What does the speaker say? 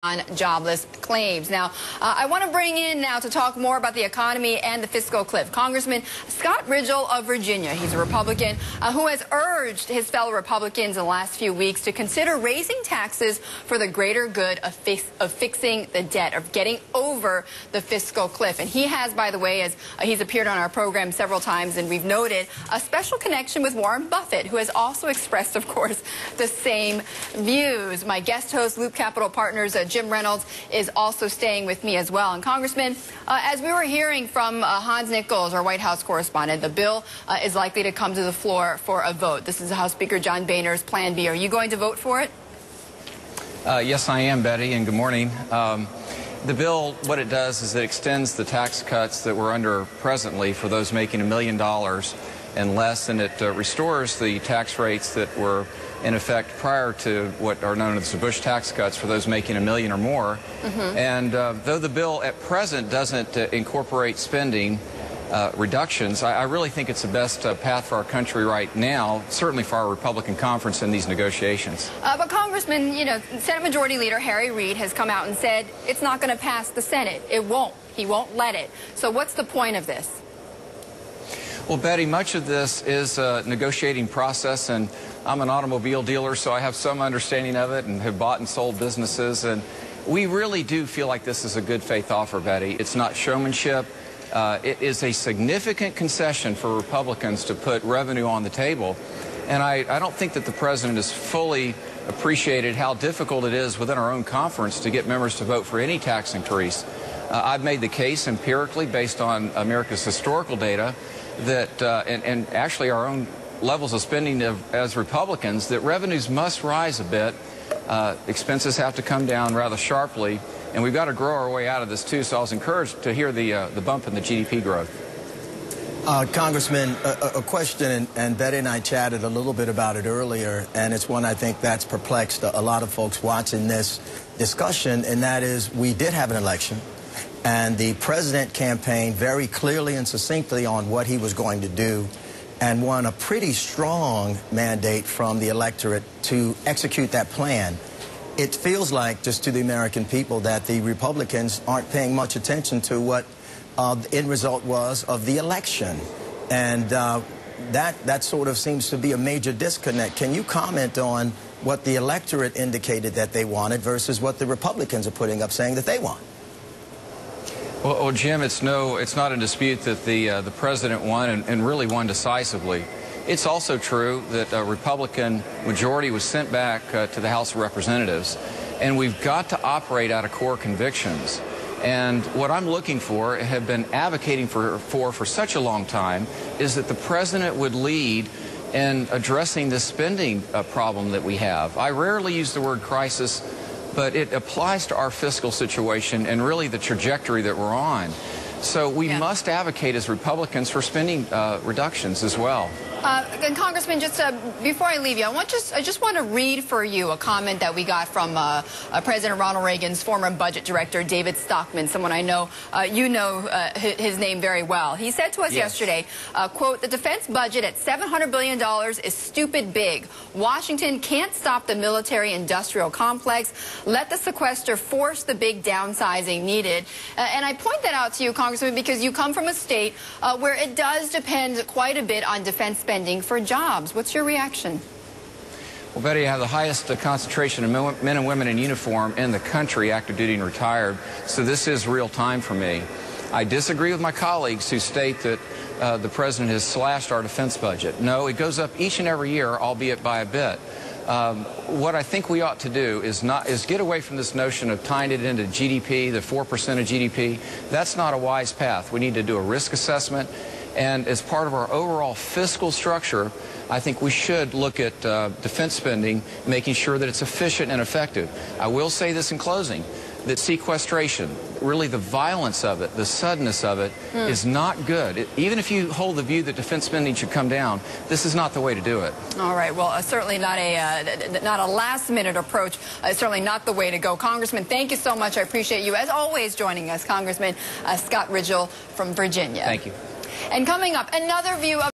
on jobless claims. Now, I want to bring in now to talk more about the economy and the fiscal cliff, Congressman Scott Rigell of Virginia. He's a Republican who has urged his fellow Republicans in the last few weeks to consider raising taxes for the greater good of fixing the debt, of getting over the fiscal cliff. And he has, by the way, as he's appeared on our program several times, and we've noted a special connection with Warren Buffett, who has also expressed, of course, the same views. My guest host, Loop Capital Partners, Jim Reynolds, is also staying with me as well. And Congressman, as we were hearing from Hans Nichols, our White House correspondent, the bill is likely to come to the floor for a vote. This is House Speaker John Boehner's Plan B. Are you going to vote for it? Yes, I am, Betty, and good morning. The bill, what it does is it extends the tax cuts that we're under presently for those making $1 million and less, and it restores the tax rates that were in effect prior to what are known as the Bush tax cuts for those making $1 million or more. And though the bill at present doesn't incorporate spending reductions, I really think it's the best path for our country right now, certainly for our Republican conference in these negotiations. But Congressman, you know, Senate Majority Leader Harry Reid has come out and said it's not going to pass the Senate. It won't. He won't let it. So what's the point of this? Well, Betty, much of this is a negotiating process, and I'm an automobile dealer, so I have some understanding of it and have bought and sold businesses, and we really do feel like this is a good faith offer, Betty. It's not showmanship. It is a significant concession for Republicans to put revenue on the table, and I don't think that the president has fully appreciated how difficult it is within our own conference to get members to vote for any tax increase. I've made the case empirically based on America's historical data that, and actually our own levels of spending as Republicans, that revenues must rise a bit. Expenses have to come down rather sharply, and we've got to grow our way out of this too. So I was encouraged to hear the bump in the GDP growth. Congressman, a question, and Betty and I chatted a little bit about it earlier, and it's one I think that's perplexed a lot of folks watching this discussion, and that is we did have an election, and the president campaigned very clearly and succinctly on what he was going to do and won a pretty strong mandate from the electorate to execute that plan. It feels like, just to the American people, that the Republicans aren't paying much attention to what the end result was of the election. And that sort of seems to be a major disconnect. Can you comment on what the electorate indicated that they wanted versus what the Republicans are putting up saying that they want? Well, Jim, it's not in dispute that the president won and really won decisively. It's also true that a Republican majority was sent back to the House of Representatives, and we've got to operate out of core convictions. And what I'm looking for, have been advocating for such a long time, is that the president would lead in addressing this spending problem that we have. I rarely use the word crisis, but it applies to our fiscal situation and really the trajectory that we're on. So we must advocate as Republicans for spending reductions as well. And Congressman, just before I leave you, I just want to read for you a comment that we got from President Ronald Reagan's former budget director, David Stockman, someone I know you know his name very well. He said to us yesterday, quote, "The defense budget at $700 billion is stupid big. Washington can't stop the military-industrial complex. Let the sequester force the big downsizing needed." And I point that out to you, Congressman, because you come from a state where it does depend quite a bit on defense spending for jobs. What's your reaction? Well, Betty, I have the highest concentration of men and women in uniform in the country, active duty and retired, so this is real time for me. I disagree with my colleagues who state that the president has slashed our defense budget. No, it goes up each and every year, albeit by a bit. What I think we ought to do is get away from this notion of tying it into GDP, the 4% of GDP. That's not a wise path. We need to do a risk assessment. And as part of our overall fiscal structure, I think we should look at defense spending, making sure that it's efficient and effective. I will say this in closing, that sequestration, really the violence of it, the suddenness of it, is not good. Even if you hold the view that defense spending should come down, this is not the way to do it. All right. Well, certainly not a last-minute approach. Certainly not the way to go. Congressman, thank you so much. I appreciate you, as always, joining us. Congressman Scott Rigell from Virginia. Thank you. And coming up, another view of